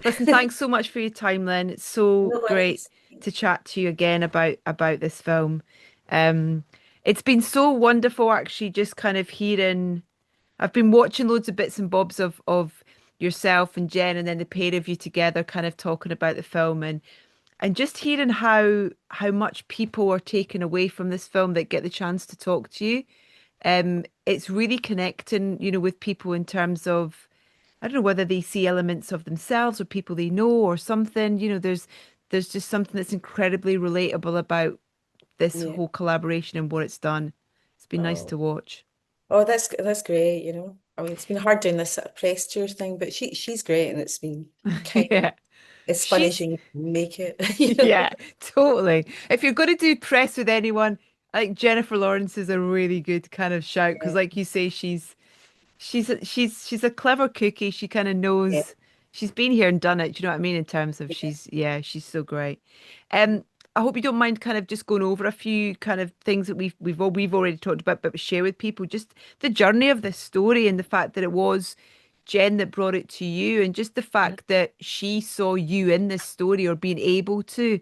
Listen, thanks so much for your time, Lynn. It's so No great worries. to chat to you again about this film. Um, it's been so wonderful actually just kind of hearing I've been watching loads of bits and bobs of yourself and Jen and then the pair of you together kind of talking about the film and just hearing how much people are taken away from this film that get the chance to talk to you. It's really connecting, with people in terms of I don't know whether they see elements of themselves or people they know or something. There's just something that's incredibly relatable about this Yeah. whole collaboration and what it's done. It's been nice Oh, to watch. oh, that's great. I mean, it's been hard doing this sort of press tour thing, but she's great, and it's been kind of Yeah. as fun as She's you can make it. yeah, totally. If you're going to do press with anyone, I think Jennifer Lawrence is a really good kind of shout because, Yeah, like you say, she's a clever cookie. She kind of yeah, knows she's been here and done it. Do you know what I mean? In terms of yeah. she's so great. Um, I hope you don't mind kind of just going over a few kind of things that we've already talked about, but share with people just the journey of this story and the fact that it was Jen that brought it to you, and just the fact that she saw you in this story or being able to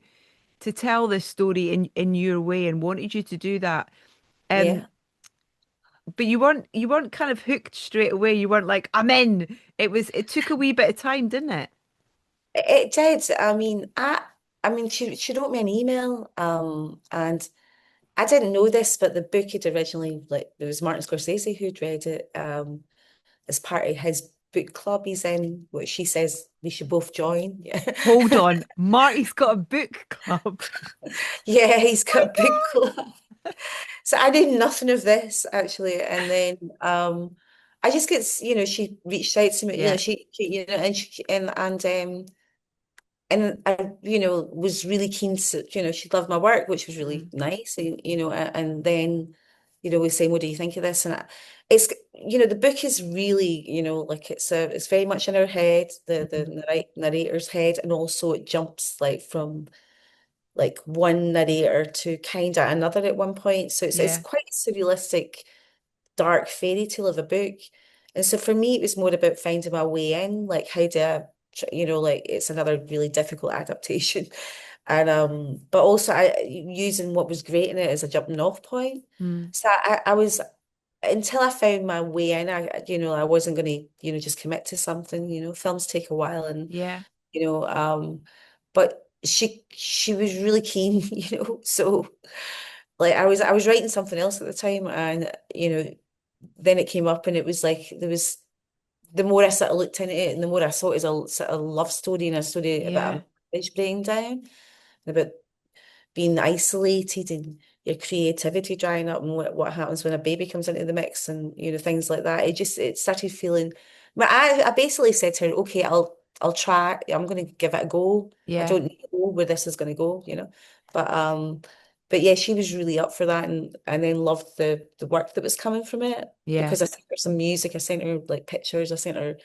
tell this story in your way and wanted you to do that. Um, Yeah. but you weren't kind of hooked straight away. You weren't like, I'm in. It took a wee bit of time, didn't it? It did. I mean, she wrote me an email, and I didn't know this, but the book had originally like there was Martin Scorsese who'd read it, as part of his book club he's in, which she says we should both join. Yeah, Hold on. Marty's got a book club. yeah, he's My got a book club. So I knew nothing of this actually, and then I just get she reached out to me, God. Yeah. and I was really keen to she loved my work, which was really Mm. nice, and then was saying, what do you think of this? And it's the book is really like it's very much in her head, the Mm. narrator's head, and also it jumps like from like one narrator to kind of another at one point. So it's Yeah. quite surrealistic, dark fairy tale of a book. And so for me, it was more about finding my way in, like how do I, like it's another really difficult adaptation. And but also using what was great in it as a jumping off point. Mm. So I was until I found my way in, I wasn't going to, just commit to something. Films take a while, and Yeah. you know, but she was really keen, so like I was writing something else at the time, and then it came up, and it was like there was the more I sort of looked into it and the more I saw it as a sort of love story and a story about Yeah. a marriage breaking down, and about being isolated and your creativity drying up, and what happens when a baby comes into the mix, and things like that. It started feeling. But I basically said to her, okay, I'll try. I'm going to give it a go. I Yeah. don't know where this is going to go, But but yeah, she was really up for that, and then loved the work that was coming from it, Yeah. because I sent her some music, I sent her like pictures, I sent her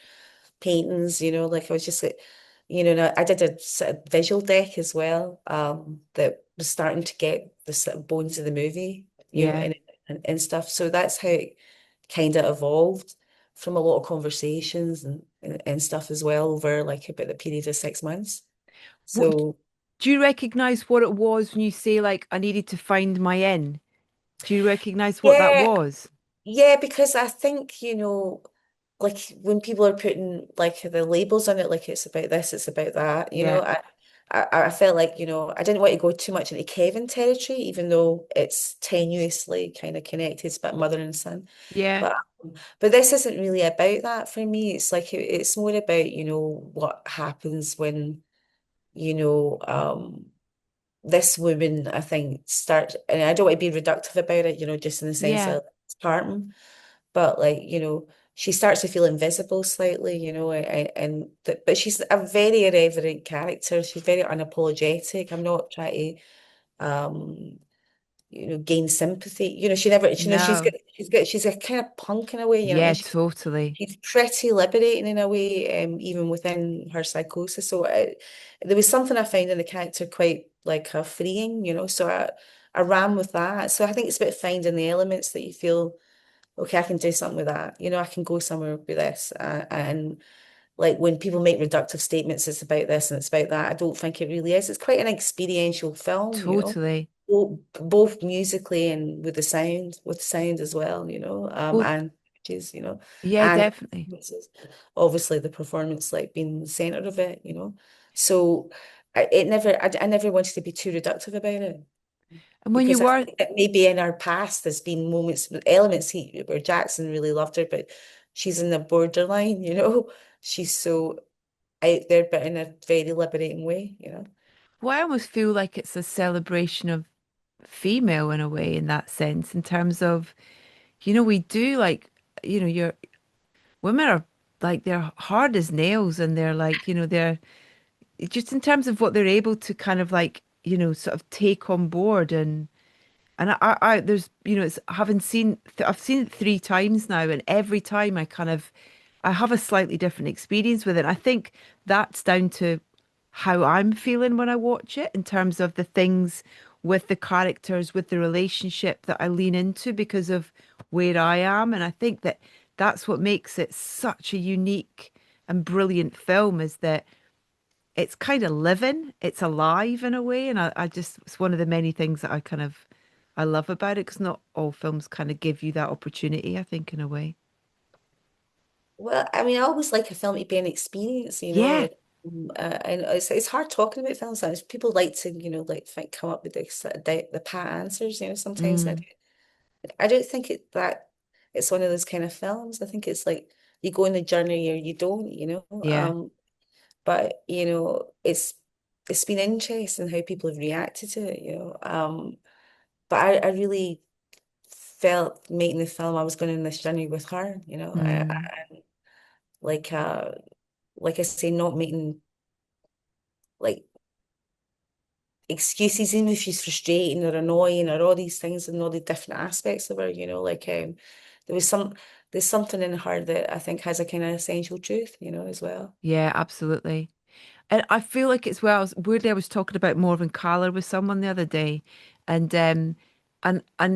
paintings, like I was just like, and I did a sort of visual deck as well, that was starting to get the sort of bones of the movie, Yeah. and stuff. So that's how it kind of evolved from a lot of conversations and stuff as well over like about the period of 6 months. What So do you recognize what it was when you say like I needed to find my in? Do you recognize what that yeah, was? yeah, because I think, like when people are putting like the labels on it, like it's about this, it's about that, Yeah. I felt like, I didn't want to go too much into Kevin territory, even though it's tenuously kind of connected, it's about mother and son. Yeah. But but this isn't really about that for me. It's like it's more about, what happens when, you know, this woman, I think, starts, and I don't want to be reductive about it, just in the sense Yeah. of it's parting, but like, she starts to feel invisible slightly, but she's a very irreverent character. She's very unapologetic. I'm not trying to gain sympathy. She never, No. she's a kind of punk in a way, Yeah, and totally. she's pretty liberating in a way, even within her psychosis. So there was something I found in the character quite like freeing, so I ran with that. So I think it's about finding the elements that you feel, okay, I can do something with that. I can go somewhere with this. And like when people make reductive statements, it's about this and it's about that. I don't think it really is. It's quite an experiential film, you know, Totally. both musically and with sound as well, Well, and images, yeah, and definitely. performances. Obviously the performance like being the center of it. So I never wanted to be too reductive about it And when you because I were, think that maybe in our past there's been elements where Jackson really loved her, but she's in the borderline. She's so out there, but in a very liberating way. well, I almost feel like it's a celebration of female in a way, in that sense, in terms of, we do like, your women are like, they're hard as nails and they're like, they're just in terms of what they're able to kind of like, sort of take on board. And there's, it's having seen, I've seen it 3 times now, and every time I have a slightly different experience with it. I think that's down to how I'm feeling when I watch it, in terms of the things with the characters, with the relationship that I lean into because of where I am. And I think that that's what makes it such a unique and brilliant film, is that it's kind of living, it's alive in a way. And I just, it's one of the many things that I love about it, because not all films kind of give you that opportunity, I think, in a way. Well, I mean, I always like a film to be an experience, Yeah. and it's hard talking about films. Sometimes people like to, like come up with the pat answers, sometimes. And Mm, I don't think that it's one of those kind of films. I think it's like you go on the journey or you don't. yeah. But it's been interesting how people have reacted to it. But I really felt making the film I was going on this journey with her. Mm, Like uh like I say, not making like excuses, even if she's frustrating or annoying or all these things and all the different aspects of her, there was there's something in her that I think has a kind of essential truth, as well. yeah, absolutely. And I feel like it's well, weirdly, I was talking about Morven Caller with someone the other day, and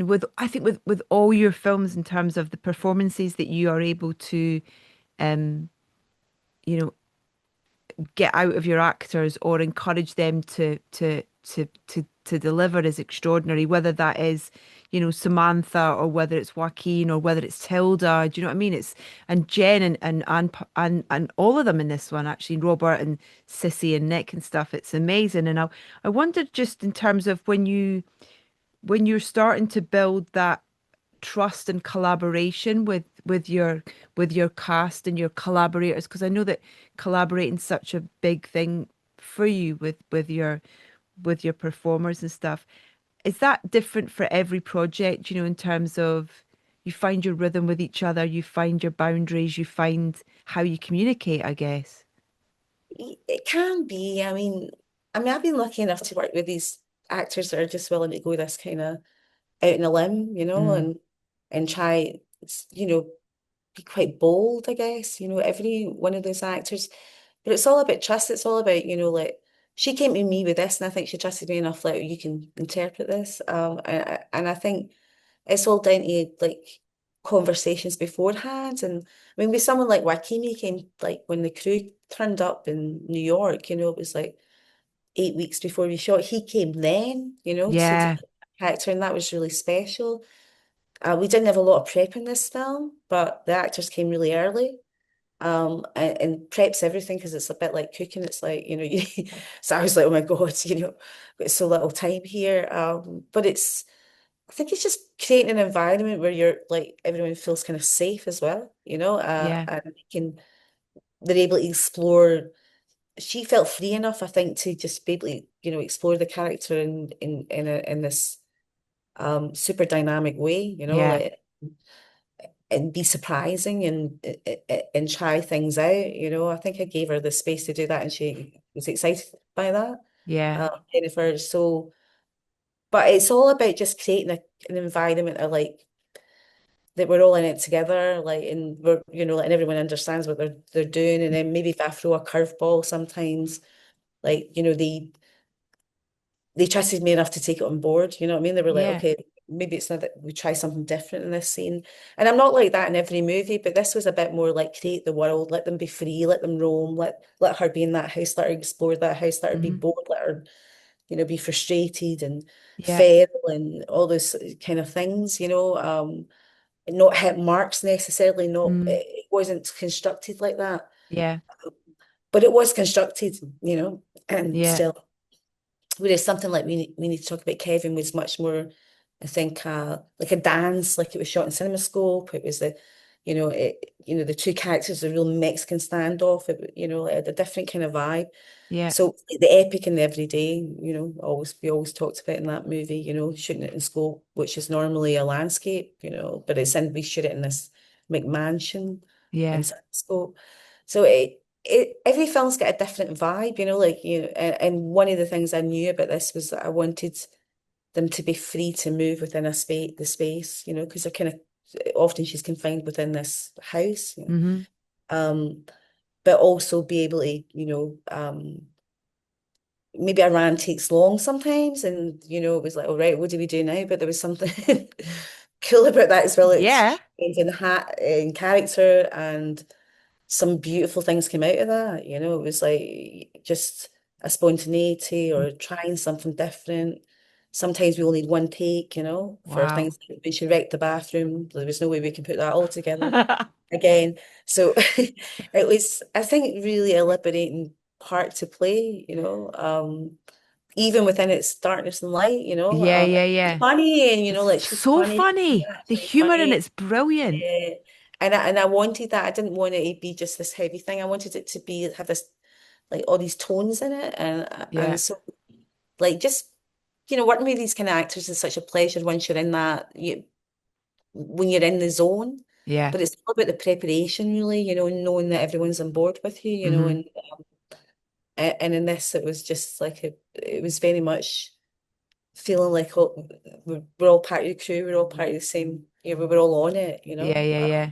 with, I think, with all your films, in terms of the performances that you are able to um you know get out of your actors, or encourage them to deliver, is extraordinary. Whether that is, Samantha, or whether it's Joaquin, or whether it's Tilda. Do you know what I mean? It's and Jen and all of them in this one, actually, Robert and Sissy and Nick and stuff. It's amazing. And I wondered, just in terms of when you're starting to build that trust and collaboration with your cast and your collaborators, because I know that collaborating's such a big thing for you with your performers and stuff. Is that different for every project, in terms of you find your rhythm with each other, you find your boundaries, you find how you communicate, I guess? It can be. I mean, I've been lucky enough to work with these actors that are just willing to go this kind of out in a limb, Mm, and try, you know, be quite bold, I guess, every one of those actors. But it's all about trust. It's all about, like she came to me with this, and I think she trusted me enough, like you can interpret this. And I think it's all down to like conversations beforehand. And I mean, with someone like Joaquin came like when the crew turned up in New York, it was like 8 weeks before we shot. He came then, to yeah, develop the character, and that was really special. We didn't have a lot of prep in this film, but the actors came really early. And preps everything because it's a bit like cooking. It's like, so I was like, oh my God, got so little time here. But I think it's just creating an environment where you're like, everyone feels kind of safe as well, yeah, and they're able to explore. She felt free enough, I think, to just be able to, explore the character in this super dynamic way, yeah, like and be surprising and try things out. I think I gave her the space to do that, and she was excited by that. yeah, Jennifer. So, but it's all about just creating an environment of like that we're all in it together, like, and we're, like, and everyone understands what they're doing. And then maybe if I throw a curveball sometimes, like, they trusted me enough to take it on board. You know what I mean? They were like, yeah. okay. maybe it's not that we try something different in this scene. And I'm not like that in every movie, but this was a bit more like create the world, let them be free, let them roam, let her be in that house, let her explore that house, let her be Hmm. bored, let her, be frustrated and Yeah. feral and all those kind of things, not hit marks necessarily, not Mm. it wasn't constructed like that, Yeah. but it was constructed, and Yeah. still. Whereas something like we need to talk about Kevin was much more, I think, like a dance, like it was shot in CinemaScope. It was the two characters, a real Mexican standoff. It had a different kind of vibe. Yeah. So the epic and the everyday, always we always talked about in that movie, shooting it in scope, which is normally a landscape, but we shoot it in this McMansion in Yeah. scope. So every film's got a different vibe, and one of the things I knew about this was that I wanted them to be free to move within the space, because they're kind of often she's confined within this house, Hmm. um, but also be able to, maybe a run takes long sometimes, and it was like, all right, what do we do now? But there was something cool about that as well. It's Yeah. in character, and some beautiful things came out of that. It was like just a spontaneity or trying something different. Sometimes we only need one take, for Wow. things like when she wrecked the bathroom. There was no way we could put that all together again. So it was, I think, really a liberating part to play, even within its darkness and light, Yeah, yeah, it's yeah. funny and It's like she's so funny, funny. The actually humor in funny. it's brilliant. Yeah. And I wanted that. I didn't want it to be just this heavy thing. I wanted it to be have this like all these tones in it, and Yeah. so like just working with these kind of actors is such a pleasure once you're in when you're in the zone. Yeah. But it's all about the preparation, really, knowing that everyone's on board with you, Hmm. and in this it was just like it was very much feeling like we're all part of the crew, we're all part of the same, we were all on it, Yeah, yeah, yeah.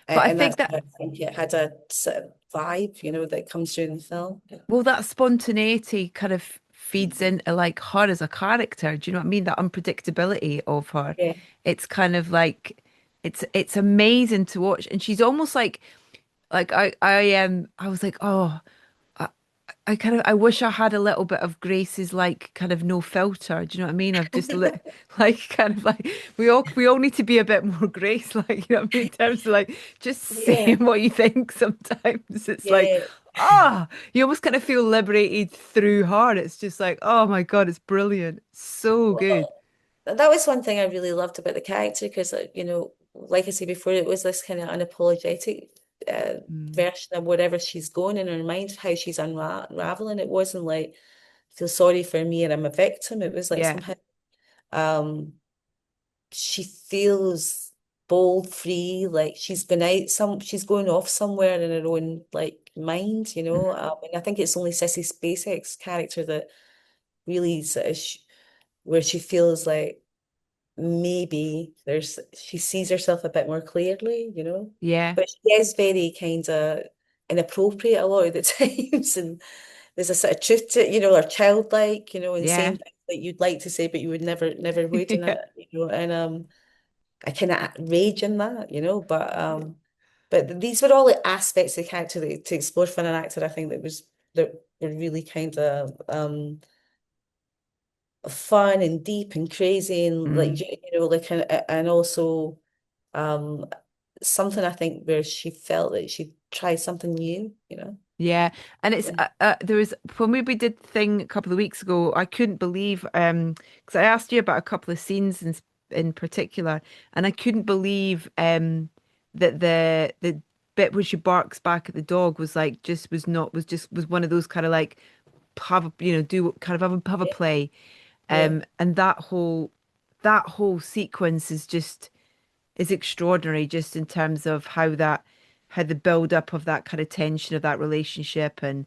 But I and think that's that why I think it had a sort of vibe, that comes through in the film. well, that spontaneity kind of feeds into like her as a character. Do you know what I mean? That unpredictability of her. Yeah, It's kind of like it's amazing to watch. And she's almost like I was like, oh, I, I kind of I wish I had a little bit of Grace's like kind of no filter. Do you know what I mean? I've just like kind of like we all need to be a bit more Grace, like you know what I mean, in terms of like just yeah, saying what you think sometimes. It's like, yeah. you almost kind of feel liberated through her. It's just like, oh my God, it's brilliant. So good. Well, that was one thing I really loved about the character because, like I said before, it was this kind of unapologetic Mm. version of whatever she's going in her mind, how she's unraveling. It wasn't like, feel sorry for me and I'm a victim. It was like Yeah. somehow um, she feels bold, free, like she's going off somewhere in her own like mind, and I think it's only Sissy Spacek's character that really sort of where she feels like maybe she sees herself a bit more clearly, Yeah. but she is very kind of inappropriate a lot of the times, and there's a sort of truth to it, or childlike, and Yeah. saying things that you'd like to say, but you would never would in Yeah. it, and I kind of rage in that, but these were all the aspects of the character to explore for an actor. I think that were really kind of fun and deep and crazy and like Mm. like and also um something I think where she felt that she tried something new, Yeah, and it's there was when we did the thing a couple of weeks ago. I couldn't believe because I asked you about a couple of scenes in particular, and I couldn't believe that the bit where she barks back at the dog was like just was not was just was one of those kind of like have a do kind of have a Yeah, play, yeah, and that whole sequence is extraordinary just in terms of how the build up of that kind of tension of that relationship and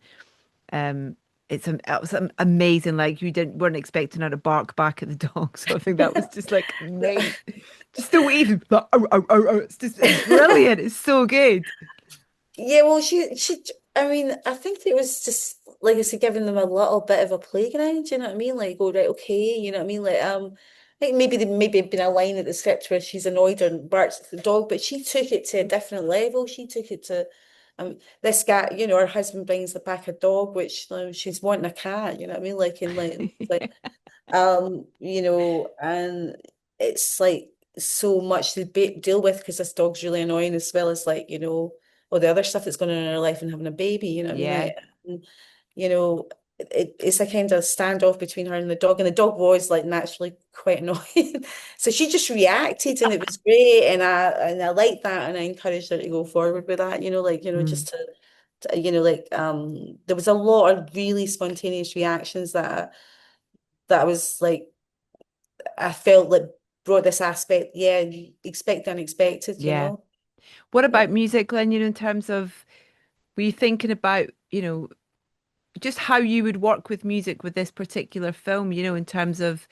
um it was amazing, like you didn't weren't expecting her to bark back at the dog, so I think that was just like amazing, just the way he's like, "Ow, ow, ow, ow." It's brilliant, it's so good. yeah. Well, I mean, I think it was just like I said, giving them a little bit of a playground. Do you know what I mean? Like, go right, okay. You know what I mean? Like, think maybe there maybe been a line at the script where she's annoyed or barks at the dog, but she took it to a different level. She took it to this guy, her husband brings back a dog, which she's wanting a cat, you know what I mean? Like and it's like so much to deal with because this dog's really annoying as well as all the other stuff that's going on in her life and having a baby, you know what I mean? Yeah, And, you know, it's a kind of standoff between her and the dog was like naturally quite annoying. So she just reacted and it was great and I liked that and I encouraged her to go forward with that, mm, just there was a lot of really spontaneous reactions that I was like I felt like brought this aspect, yeah, you expect the unexpected, yeah. What Yeah. about music, Lynn? In terms of, were you thinking about, just how you would work with music with this particular film, in terms of,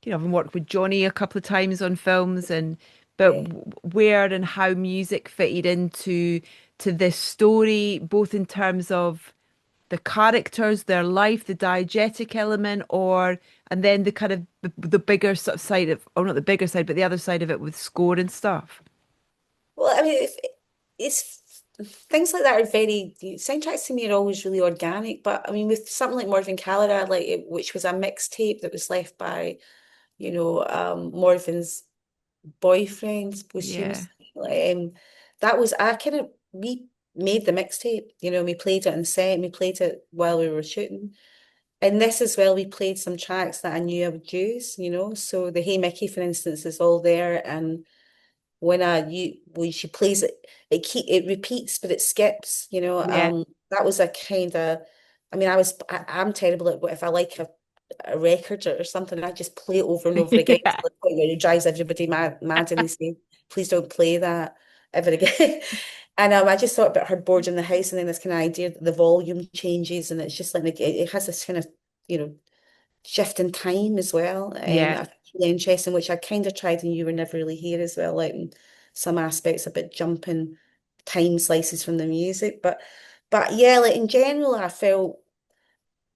I've worked with Johnny a couple of times on films but Yeah. where and how music fitted into this story, both in terms of the characters, their life, the diegetic element, and then the kind of the bigger sort of side of, or not the bigger side, but the other side of it with score and stuff. Well, I mean, if it's things like that are very soundtracks to me are always really organic. But I mean, with something like Morven Callahan, which was a mixtape that was left by, Morven's boyfriend Yeah. posthumously. That was I kind of we made the mixtape. We played it on set. And we played it while we were shooting. And this as well, we played some tracks that I knew I would use. So the Hey Mickey, for instance, is all there, and when she plays it, it repeats, but it skips. Yeah. That was a kind of, I mean, I'm terrible at what if I like a record or something, I just play it over and over again Yeah. to the point where it drives everybody mad, and they say, "Please don't play that ever again." And I just thought about her board in the house, and then this kind of idea that the volume changes, and it's just like it has this kind of you know shift in time as well. Yeah. I think really interesting, which I kind of tried and you were never really here as well, like in some aspects about jumping time slices from the music. But yeah, like in general, I felt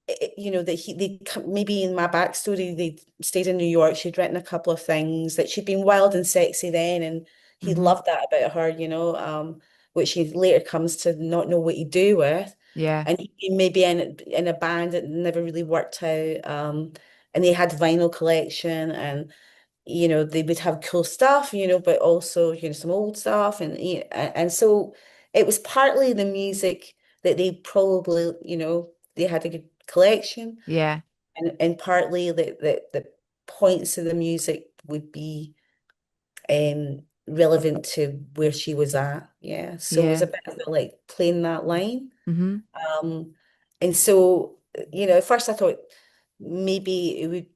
that maybe in my backstory they stayed in New York. She'd written a couple of things that she'd been wild and sexy then, and he Hmm. loved that about her, which he later comes to not know what to do with. Yeah. And he maybe in a band that never really worked out. And they had vinyl collection, and they would have cool stuff, but also some old stuff, and so it was partly the music that they probably they had a good collection, Yeah. and partly the points of the music would be relevant to where she was at. Yeah. So it was Yeah. a bit of like playing that line. Hmm. Um, and so, at first I thought maybe it would,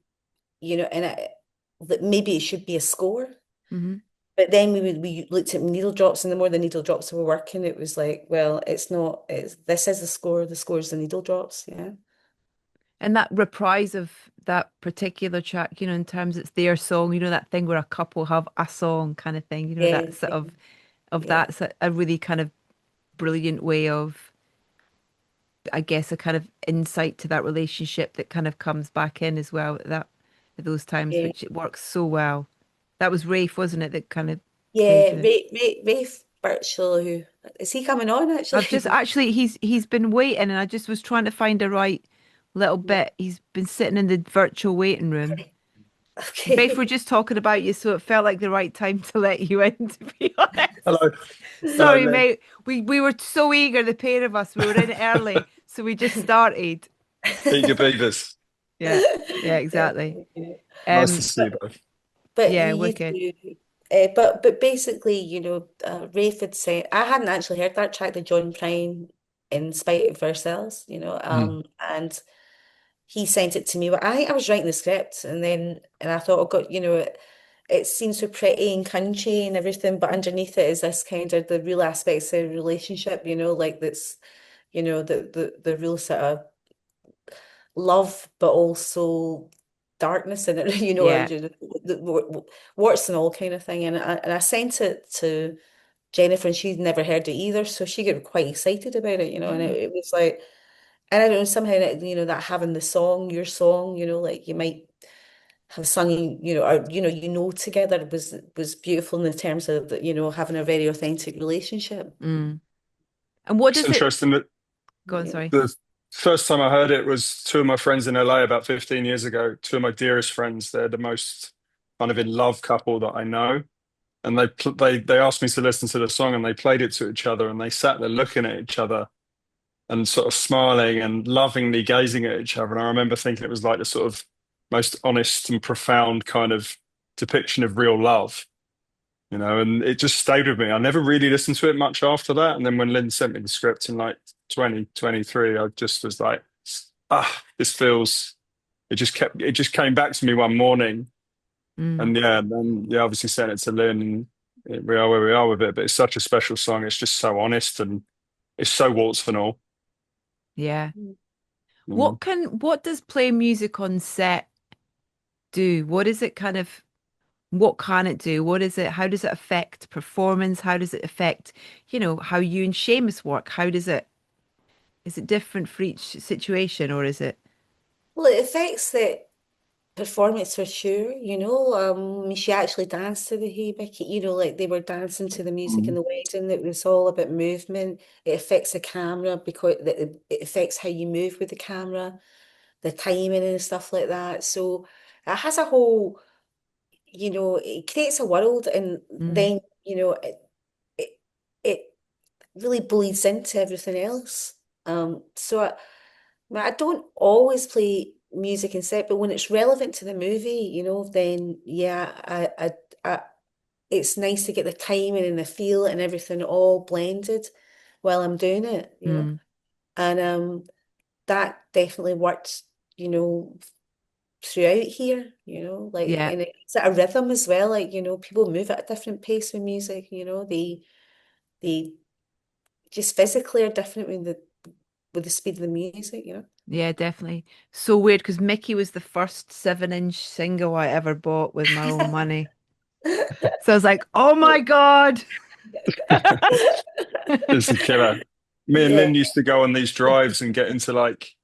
that maybe it should be a score. Hmm. But then we looked at needle drops, and the more the needle drops were working, it was like, well, it's not, this is the score is the needle drops. Yeah. And that reprise of that particular track, in terms it's their song, that thing where a couple have a song kind of thing, Yeah. that sort Yeah. of Yeah. that's a really kind of brilliant way of, I guess, a kind of insight to that relationship that kind of comes back in as well at those times, Yeah. which it works so well. That was Rafe, wasn't it, that kind of played Yeah. it. Raife Burchell, who is he coming on I've just actually? actually he's been waiting and I just was trying to find a right little bit. He's been sitting in the virtual waiting room. Rafe, we're Okay. just talking about you, so it felt like the right time to let you in, to be honest. Hello. Hello, Sorry, Lynn. mate. We were so eager, the pair of us. We were in early, so we just started. Eager beavers. Yeah, yeah, Yeah. exactly. Nice to Um, see you both. But yeah, you wicked. two, but basically, Rafe had said I hadn't actually heard that track, the John Prine, in spite of ourselves, Mm. and he sent it to me. But I think I was writing the script, and I thought, oh God, it seems so pretty and country and everything, but underneath it is this kind of the real aspects of the relationship, like that's, the real sort of love, but also darkness in it, or Yeah. warts and all kind of thing. And I sent it to Jennifer, and she'd never heard it either, so she got quite excited about it, and it was like, and I don't know, somehow that, that having the song, your song, like you might. have sung, or together was beautiful in the terms of having a very authentic relationship. Mm. And what It's does it interesting that go on, sorry. the first time I heard it was two of my friends in LA about 15 years ago. Two of my dearest friends. They're the most kind of in love couple that I know. And they asked me to listen to the song and they played it to each other and they sat there looking at each other and sort of smiling and lovingly gazing at each other. And I remember thinking it was like the sort of most honest and profound kind of depiction of real love, and it just stayed with me. I never really listened to it much after that. And then when Lynn sent me the script in like 2023, I just was like, this feels, it just came back to me one morning. Mm. And yeah, and then yeah, obviously sent it to Lynn and we are where we are with it. But it's such a special song. It's just so honest and it's so warts and all. Yeah. You know? What does playing music on set do? What is it kind of what can it do? What is it? How does it affect performance? How does it affect, how you and Seamus work? Is it different for each situation or is it? Well, it affects the performance for sure, she actually danced to the Hey Mickey, like they were dancing to the music in Mm. the wedding. It was all about movement. It affects the camera because it affects how you move with the camera, the timing and stuff like that. So it has a whole, it creates a world, and Mm, then, it, it really bleeds into everything else. So I don't always play music in set, but when it's relevant to the movie, then yeah, I it's nice to get the timing and the feel and everything all blended while I'm doing it. mm, And that definitely worked, throughout here, like, yeah, and it's a rhythm as well, like, people move at a different pace with music, they just physically are different with the speed of the music. yeah, definitely. So weird because Mickey was the first 7-inch single I ever bought with my own money. So I was like, oh my God. It's a killer. Me and Yeah. Lynn used to go on these drives and get into like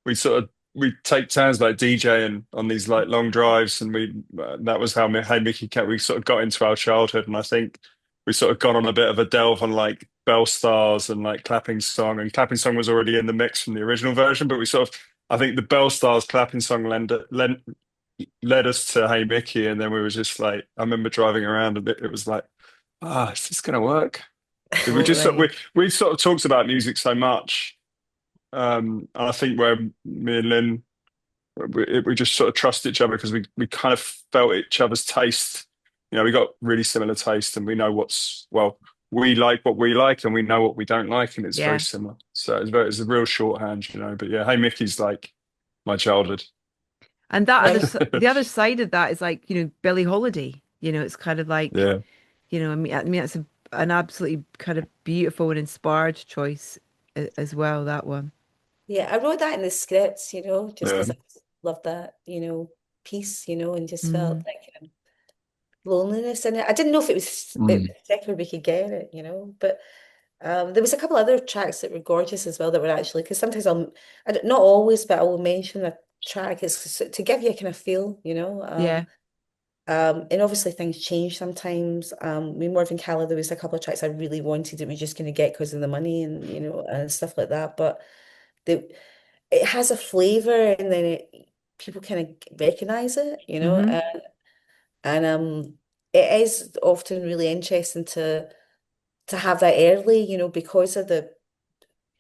we take turns like DJing on these like long drives, and we that was how Hey Mickey Cat we sort of got into our childhood, and I think we sort of got on a bit of a delve on like Bell Stars and like Clapping Song, and Clapping Song was already in the mix from the original version, but we sort of I think the Bell Stars Clapping Song led us to Hey Mickey, and then we were just like I remember driving around and it was like is this gonna work? We just Totally. we sort of talked about music so much, and I think where me and Lynn we just sort of trust each other because we kind of felt each other's taste. We got really similar taste, and we know we like what we like, and we know what we don't like, and it's very Yeah. similar. So it's a real shorthand. But yeah, Hey Mickey's like my childhood. And the other side of that is like, Billie Holiday. It's kind of like, Yeah, I mean, that's an absolutely kind of beautiful and inspired choice as well, that one. Yeah, I wrote that in the scripts, just yeah. because I loved that, piece, and just felt Mm, like loneliness in it. I didn't know if it Mm. was sick or we could get it, but there was a couple other tracks that were gorgeous as well that were actually, because sometimes not always, but I will mention a track is to give you a kind of feel, yeah. and obviously things change sometimes. With Morven Calla, there was a couple of tracks I really wanted that we just going to get because of the money and and stuff like that. But the it has a flavor, and then people kind of recognize it, Hmm. and it is often really interesting to have that early, because of the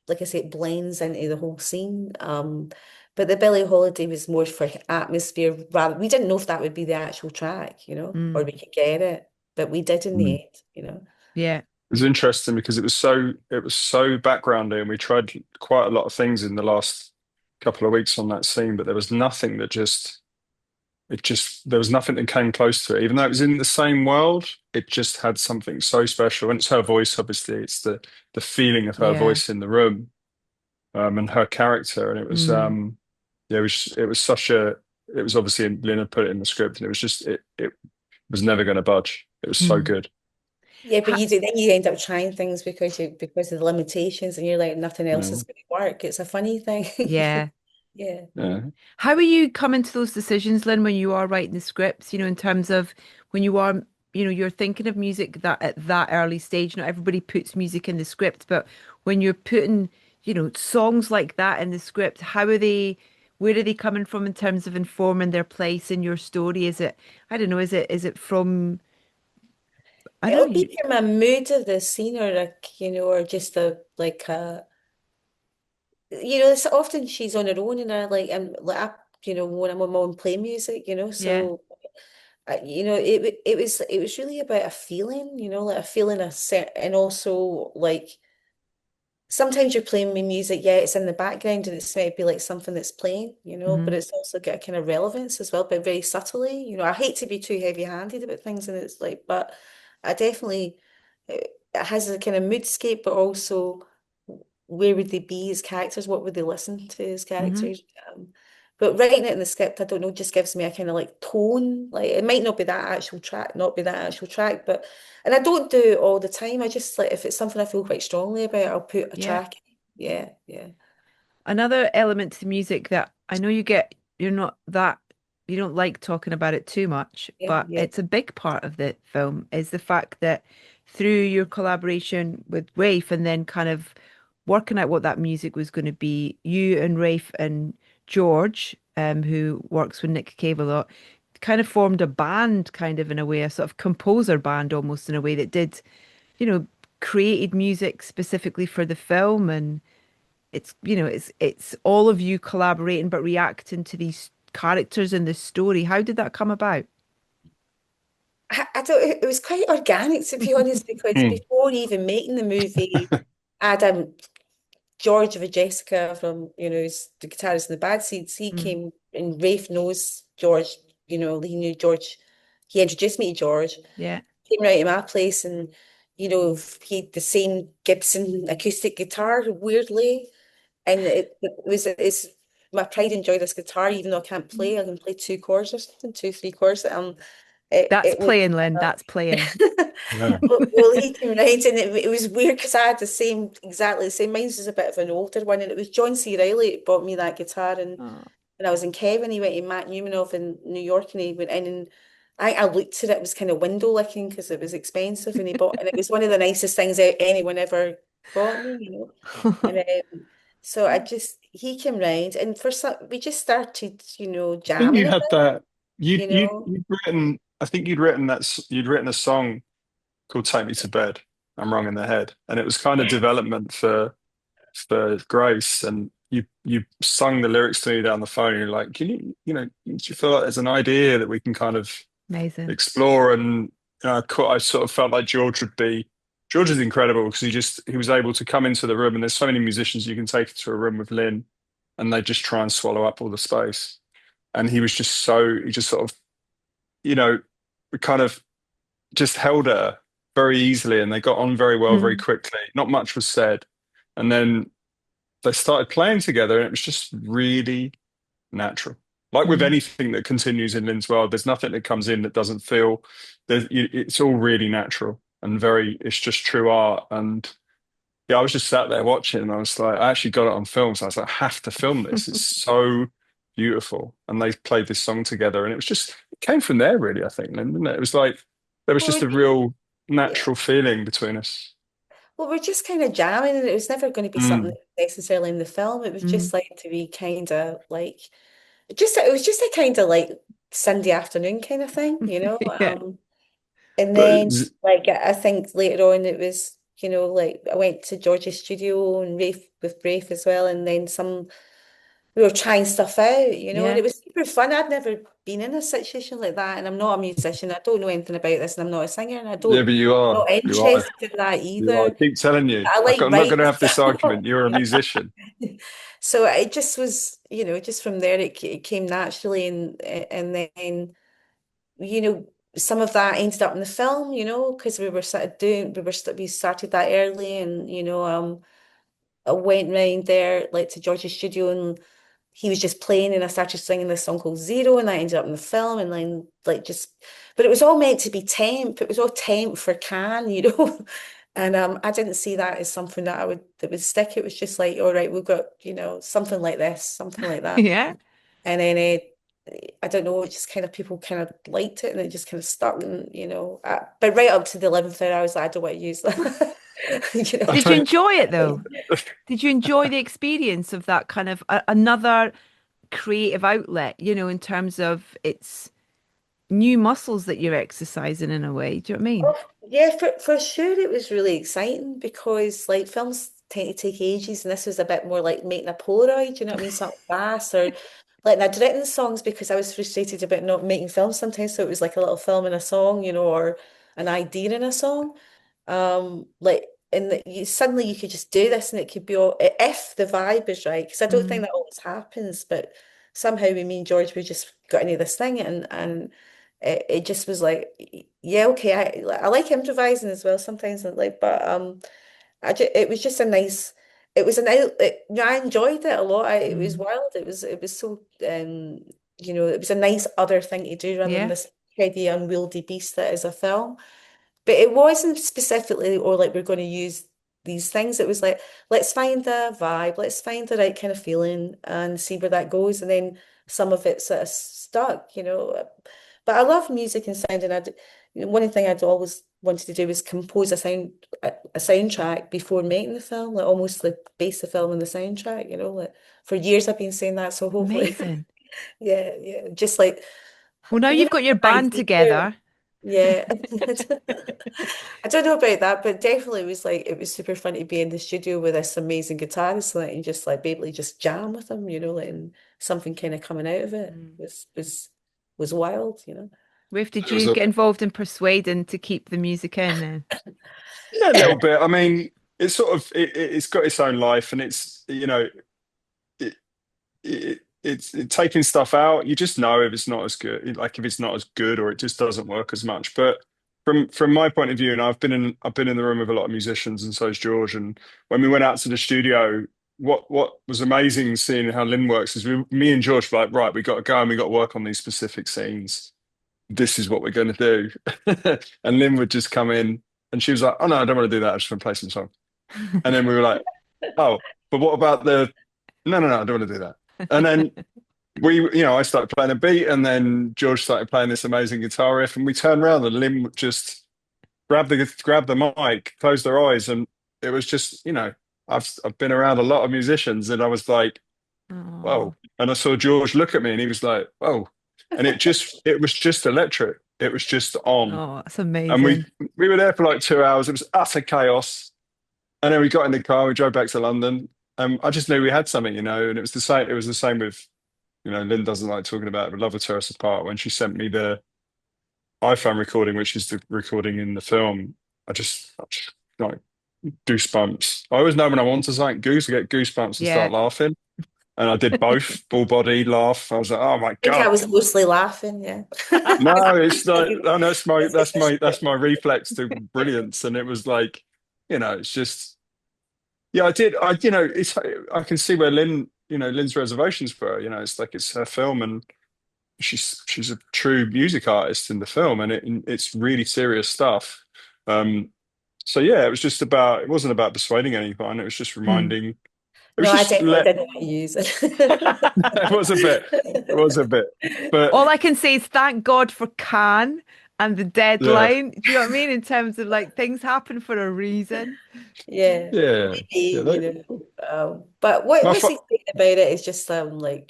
like I say, it blends into the whole scene. But the Billie Holiday was more for atmosphere rather. We didn't know if that would be the actual track, or Mm, we could get it, but we did in the Mm. end. yeah. It was interesting because it was so backgroundy, and we tried quite a lot of things in the last couple of weeks on that scene, but there was nothing that there was nothing that came close to it. Even though it was in the same world, it just had something so special. And it's her voice, obviously. It's the feeling of her Yeah. voice in the room, and her character. And it was Mm, yeah, it was such a it was obviously Lynn had put it in the script, and it was just it was never going to budge. It was so mm. good. Yeah, but Ha then you end up trying things because of the limitations, and you're like nothing else Yeah. is going to work. It's a funny thing. yeah. Yeah. Yeah. How are you coming to those decisions, Lynn, when you are writing the scripts, in terms of when you are, you're thinking of music that at that early stage, not everybody puts music in the script, but when you're putting, songs like that in the script, where are they coming from in terms of informing their place in your story? Is it, I don't know, is it from, I don't It'll know, be from a mood of the scene or or just a like a it's often she's on her own and I like when I'm on my own play music, yeah. so it was really about a feeling, like a feeling of set and also like sometimes you're playing me music, yeah, it's in the background and it's might be like something that's playing, but Hmm. it's also got a kind of relevance as well, but very subtly. I hate to be too heavy-handed about things and it's like, but I definitely it has a kind of moodscape, but also where would they be as characters? What would they listen to as Hmm. characters? But writing it in the script, I don't know, just gives me a kind of like tone. Like it might not be that actual track, not be that actual track, but and I don't do it all the time. I just like if it's something I feel quite strongly about, I'll put a Yeah. track in. Yeah, yeah, Another element to the music that I know you're not that, you don't like talking about it too much, yeah, but yeah. it's a big part of the film is the fact that through your collaboration with Rafe and then kind of working out what that music was going to be, you and Rafe and George, who works with Nick Cave a lot, kind of formed a band kind of in a way, a sort of composer band almost in a way that did, you know, created music specifically for the film and it's all of you collaborating but reacting to these characters in this story. How did that come about? I don't. It was quite organic to be honest, because Mm. before even making the movie, Adam George of Jessica from, who's the guitarist in the Bad Seeds, he Mm, came and Rafe knows George, he knew George. He introduced me to George, yeah. came right to my place and, he had the same Gibson acoustic guitar, weirdly. And it's my pride and joy, this guitar, even though I can't play, I can play two chords or something, two, three chords. That's It was playing, Lynn. That's playing. Yeah. well, he came round and it was weird because I had exactly the same. Mine's was a bit of an older one, and it was John C. Reilly that bought me that guitar. And Oh. when I was in Kevin, he went to Matt Newmanoff in New York, and he went in and I looked at it. It was kind of window licking because it was expensive, and it was one of the nicest things anyone ever bought me. And so he came round, and for some we just started, I think jamming you a had bit, that. you know. You'd written. I think you'd written a song called "Take Me to Bed." I'm wrong in the head, and it was kind of development for Grace. And you sung the lyrics to me down the phone. And you're like, can do you feel like there's an idea that we can kind of Amazing. explore? And I sort of felt like George would be. George is incredible because he was able to come into the room, and there's so many musicians you can take into a room with Lynn, and they just try and swallow up all the space. And he just sort of you know kind of just held her very easily, and they got on very well very Mm, quickly. Not much was said, and then they started playing together, and it was just really natural. Like with mm, anything that continues in Lynn's world, there's nothing that comes in that doesn't feel. It's all really natural and very. It's just true art. And yeah, I was just sat there watching, and I was like, I actually got it on film, so I was like, I have to film this. It's so beautiful. And they played this song together, and it came from there, really. I think, Lynn, didn't it? It was like there was Well, just a real yeah. natural feeling between us. Well, we're just kind of jamming, and it was never going to be something Mm. necessarily in the film. It was mm. just like to be kind of like, it was just a kind of like Sunday afternoon kind of thing, Yeah. And But then like I think later on it was, like I went to George's studio and Rafe as well, and then we were trying stuff out, and Yeah. it was super fun. I'd never been in a situation like that, and I'm not a musician. I don't know anything about this, and I'm not a singer, and yeah, but you I'm are. not You are. interested in that You are. I either. keep telling you. I like I'm not going writing to have this stuff. argument. You're a musician. So it just was, just from there it came naturally, and then you know some of that ended up in the film, because we were sort of we started that early, and I went round there like to George's studio, and he was just playing, and I started singing this song called Zero, and that ended up in the film, and then like just, but it was all meant to be temp. It was all temp for Cannes. And I didn't see that as something that would stick. It was just like, all right, we've got, something like this, something like that. Yeah. And then I don't know, it just kind of people kind of liked it and it just kind of stuck. And, but right up to the 11th hour, I was like, I don't want to use that. You I know. Did you don't. enjoy it though? Did you enjoy the experience of that kind of another creative outlet, in terms of its new muscles that you're exercising in a way? Do you know what I mean? Oh, yeah, for sure it was really exciting because like films tend to take ages and this was a bit more like making a Polaroid, you know what I mean? Something fast or like I'd written songs because I was frustrated about not making films sometimes. So it was like a little film in a song, or an idea in a song. Like and you suddenly you could just do this and it could be all if the vibe is right. Because I don't think Mm, that always happens, but somehow with me and George we just got into this thing and it just was like, yeah, okay, I like improvising as well sometimes, and like, but it was just a nice, it was an out, I enjoyed it a lot. It was mm. wild. It was so, it was a nice other thing to do rather than Yeah. this heady, unwieldy beast that is a film. But it wasn't specifically, or like we're going to use these things. It was like, let's find the vibe, let's find the right kind of feeling and see where that goes. And then some of it sort of stuck. But I love music and sound, and one thing I'd always wanted to do was compose a soundtrack before making the film, like almost like base the film on the soundtrack. Like for years I've been saying that. So hopefully, Amazing. yeah, yeah, just like Well, now you've got your an band idea. together. Yeah. I don't know about that, but definitely it was super fun to be in the studio with this amazing guitarist like, and just like basically just jam with him, like, and something kind of coming out of it Mm. was wild. Rafe, did It was you a get involved in persuading to keep the music in then? Yeah, a little bit. I mean, it's sort of it's got its own life, and it, it's taking stuff out. You just know if it's not as good, like if it's not as good, or it just doesn't work as much. But from my point of view, and I've been in the room with a lot of musicians, and so is George. And when we went out to the studio, what was amazing seeing how Lynn works is me and George were like, right, we got to go and we got to work on these specific scenes. This is what we're going to do. And Lynn would just come in and she was like, oh no, I don't want to do that. I just want to play some song. And then we were like, oh, but what about no, I don't want to do that. And then I started playing a beat and then George started playing this amazing guitar riff and we turned around and Lynn would just grab the mic, close their eyes. And it was just, I've been around a lot of musicians and I was like, Oh, whoa. And I saw George look at me and he was like, whoa. And it was just electric. It was just on. oh, that's And amazing. we were there for like 2 hours. It was utter chaos. And then we got in the car, we drove back to London. I just knew we had something, and it was the same with, Lynn doesn't like talking about it, but Love Will Tear Us Apart. When she sent me the iPhone recording, which is the recording in the film, I just like goosebumps. I always know when I want to like I get goosebumps and Yeah. start laughing. And I did both, full body laugh. I was like, oh my I think I God. was mostly laughing, yeah. No, it's like, oh, no, that's my reflex to brilliance. And it was like, it's just, yeah, I can see where Lynn's reservations for her. It's like it's her film and she's a true music artist in the film and it's really serious stuff. Um, so yeah, it wasn't about persuading anyone. It was just Mm. reminding, it was No, I just definitely let, didn't want to use it was a bit, it was a bit, but All I can say is thank God for Cannes and the yeah, deadline. Do you know what I mean? In terms of like things happen for a reason. Yeah, yeah, yeah. maybe, but My what's fa exciting about it is just like,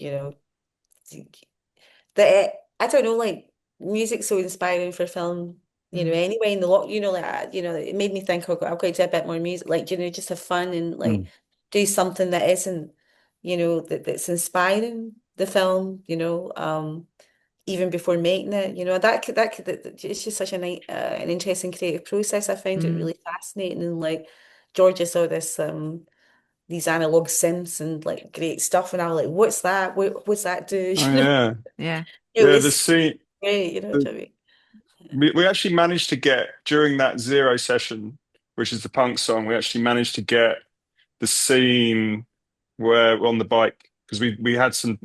that I don't know, like music's so inspiring for film, Mm, anyway in the lot, like it made me think I've got to do a bit more music, like, just have fun and like Mm. do something that isn't, that's inspiring the film, even before making it, it's just such an interesting creative process. I found it mm. really fascinating and like Georgia saw this these analog synths and like great stuff and I was like, what's that? What's that do? Oh yeah, Yeah. It yeah. The was scene. great, do you know what I mean? We actually managed to get during that Zero session, which is the punk song, we actually managed to get the scene where we're on the bike because we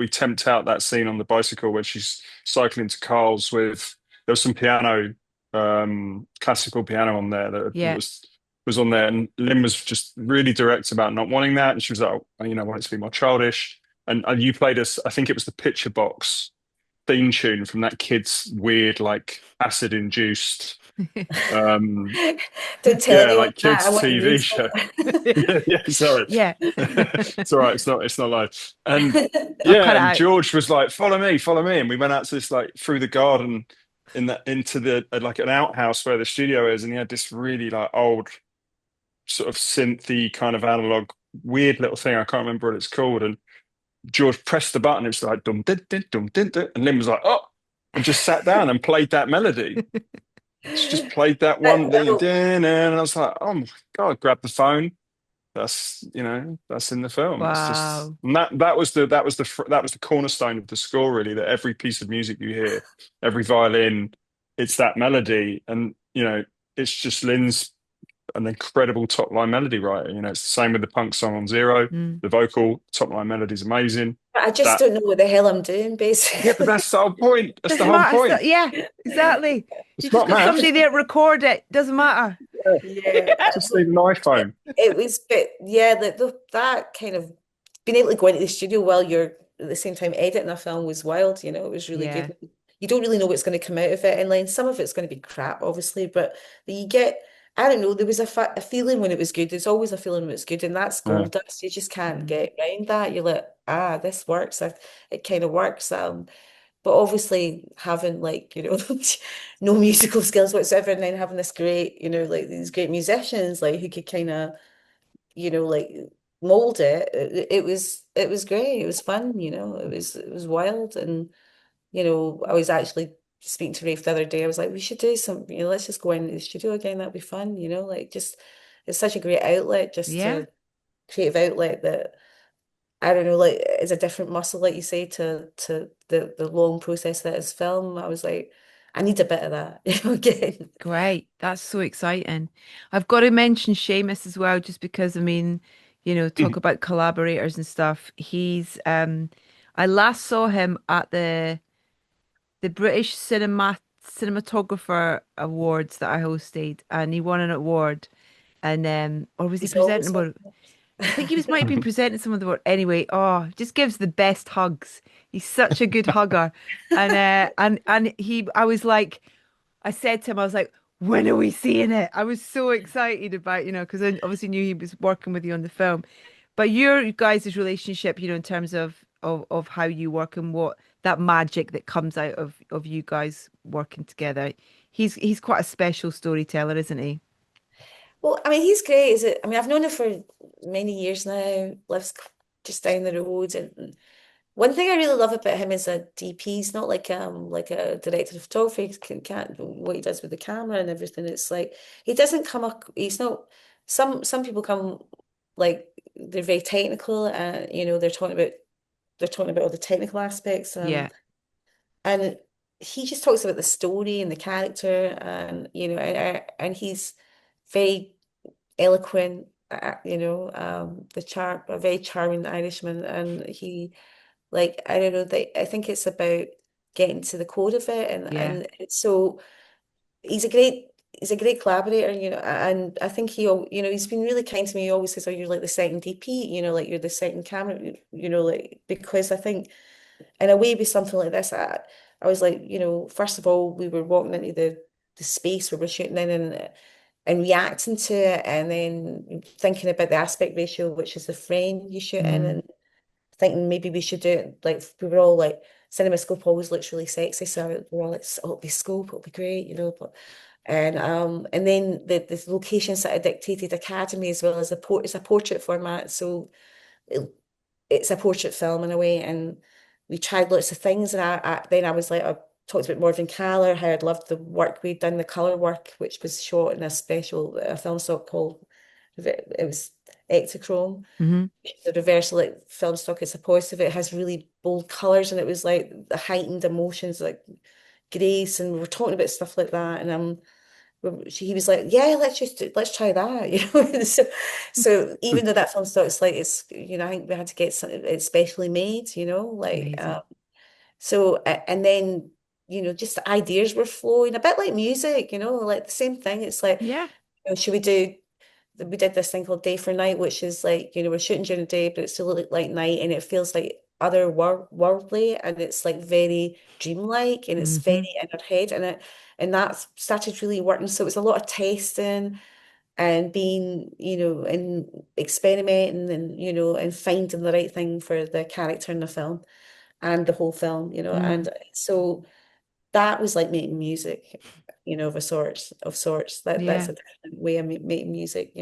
temped out that scene on the bicycle where she's cycling to Carl's with there was some piano, classical piano on there that Yeah. was was on there, and Lynn was just really direct about not wanting that, and she was like, oh, I want it to be more childish. And you played us, I think it was the Picture Box theme tune from that kid's weird, like acid induced, um, Don't tell yeah, anyone like that. I kids want a TV show. newsletter. Yeah, yeah, sorry. Yeah. It's all right. It's not live. And I'll yeah, cut it and out. George was like, follow me. And we went out to this like through the garden into the like an outhouse where the studio is, and he had this really like old sort of synthy kind of analog weird little thing. I can't remember what it's called. And George pressed the button. It was like dum din din, and Lynn was like, oh, and just sat down and played that melody. She just played that one thing, Oh, and I was like, oh my God, grab the phone. That's in the film. It's just Wow. and that was the cornerstone of the score, really. That every piece of music you hear, every violin, it's that melody, and it's just Lynn's an incredible top line melody writer. It's the same with the punk song on Zero. Mm. The vocal top line melody is amazing. I just That don't know what the hell I'm doing, Yeah, but basically. that's the whole point. That's the Doesn't whole matter. So, point. yeah, exactly. You It's just not got math. somebody there to record it. Doesn't matter. Yeah, Yeah, just need an iPhone. it was, but yeah, that kind of being able to go into the studio while you're at the same time editing a film was wild. It was really Yeah. good. You don't really know what's going to come out of it, and like some of it's going to be crap, obviously, but you get. I don't know. There was a feeling when it was good. There's always a feeling when it's good, and that's Yeah. gold dust. You just can't Mm. get around that. You're like, this works. It kind of works. But obviously having like, no musical skills whatsoever, and then having this great, like these great musicians, like who could kind of, like mold it. It was great. It was fun, it was wild. And, I was actually speaking to Rafe the other day. I was like, we should do some, let's just go into the studio again. That'd be fun, like just it's such a great outlet, just Yeah. to creative outlet that I don't know, like it's a different muscle, like you say, to the long process that is film. I was like, I need a bit of that, again. Great. That's so exciting. I've got to mention Seamus as well, just because, I mean, talk about collaborators and stuff. I last saw him at the British Cinematographer Awards that I hosted, and he won an award. And or was he He's presenting always about? I think he might have been presenting some of the work. Anyway, just gives the best hugs. He's such a good hugger. I was like, I said to him, I was like, when are we seeing it? I was so excited about, because I obviously knew he was working with you on the film. But your guys' relationship, in terms of how you work and what that magic that comes out of you guys working together. He's quite a special storyteller, isn't he? well, I mean, he's great. Is it? I mean, I've known him for many years now. Lives just down the road, and one thing I really love about him is a DP. He's not like a director of photography. Can't what he does with the camera and everything. It's like he doesn't come up. He's not. Some people come like they're very technical, and they're talking about all the technical aspects. Yeah. And he just talks about the story and the character, and and he's very eloquent. A very charming Irishman, and he like I don't know. I think it's about getting to the core of it, and Yeah. so he's a great collaborator, and I think he's been really kind to me. He always says, "Oh, you're like the second DP, like you're the second camera, like because I think in a way with something like this, I was like, first of all, we were walking into the space where we're shooting in and reacting to it, and then thinking about the aspect ratio, which is the frame you shoot in, Mm. and thinking maybe we should do it like we were all like CinemaScope always looks really sexy, so we're all like, oh, it'll be scope, it'll be great, but and then the locations that I dictated Academy as well as it's a portrait format, so it, it's a portrait film in a way, and we tried lots of things, and then I was like, I talked about Morven Caller, how I'd loved the work we'd done, the color work, which was shot in a film stock called it was Ektachrome. Hmm. The reversal like film stock is a positive. It has really bold colors, and it was like the heightened emotions, like grace, and we were talking about stuff like that. And he was like, "Yeah, let's try that," And so even though that film stock is like I think we had to get something it's specially made, like Amazing. and then just the ideas were flowing, a bit like music, like the same thing. It's like, Yeah. should we do? we did this thing called Day for Night, which is like, we're shooting during the day, but it still look like night, and it feels like otherworldly, and it's like very dreamlike, and it's very Hmm. in our head, and that started really working. So it was a lot of testing and being, and experimenting, and and finding the right thing for the character in the film and the whole film, Mm, and so that was like making music, of sorts. That's yeah, a different way of making music,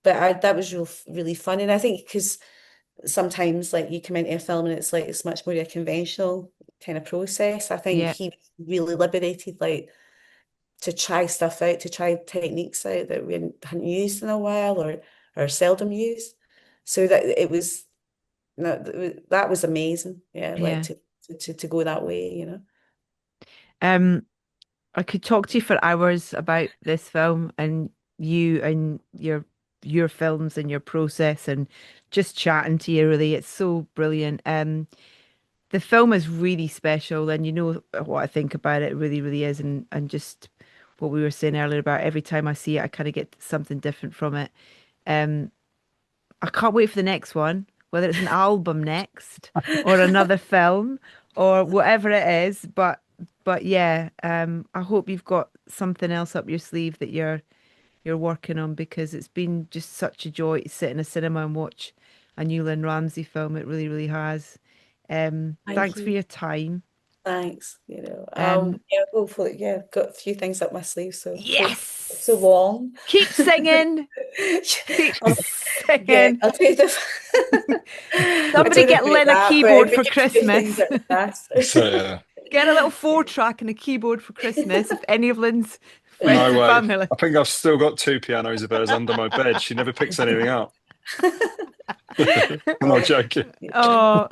but that was really fun, and I think because sometimes like you come into a film and it's like it's much more a conventional kind of process. I think yeah, he really liberated, like, to try stuff out, to try techniques out that we hadn't used in a while, or seldom used. So that it was that was amazing. Yeah, like yeah. to go that way. Um, I could talk to you for hours about this film and you and your films and your process and just chatting to you really. It's so brilliant. The film is really special and you know what I think about it, it really, really is and just what we were saying earlier about every time I see it I kind of get something different from it. Um I can't wait for the next one, whether it's an album next or another film or whatever it is. But yeah, I hope you've got something else up your sleeve that you're working on because it's been just such a joy to sit in a cinema and watch a new Lynne Ramsay film. It really, really has. Thank Thanks for you. your time. Thanks. Um, Yeah, hopefully, yeah, got a few things up my sleeve, so hope so yes, long. keep singing, keep I'll, yeah, singing. I'll do the I Somebody don't know get about Lynn a that, but keyboard for maybe a few things Christmas. at the past. So yeah, Get a little four track and a keyboard for Christmas if any of Lynn's friends no or way. family. I think I've still got two pianos of hers under my bed. She never picks anything up. I'm not Oh, joking. Oh,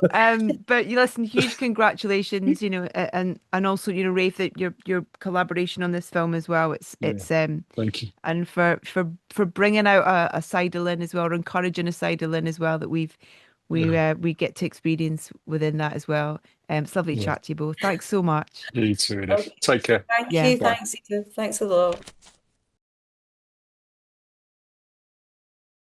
but you listen, huge congratulations, and also, Rafe, that your collaboration on this film as well. It's Yeah, it's thank you. and for bringing out a side of Lynn as well, or encouraging a side of Lynn as well that Yeah, we get to experience within that as well. It's lovely to yeah. chat to you both. Thanks so much. You too, Edith. okay. Take care. Thank Yeah. you. Bye. Thanks, Edith. Thanks a lot.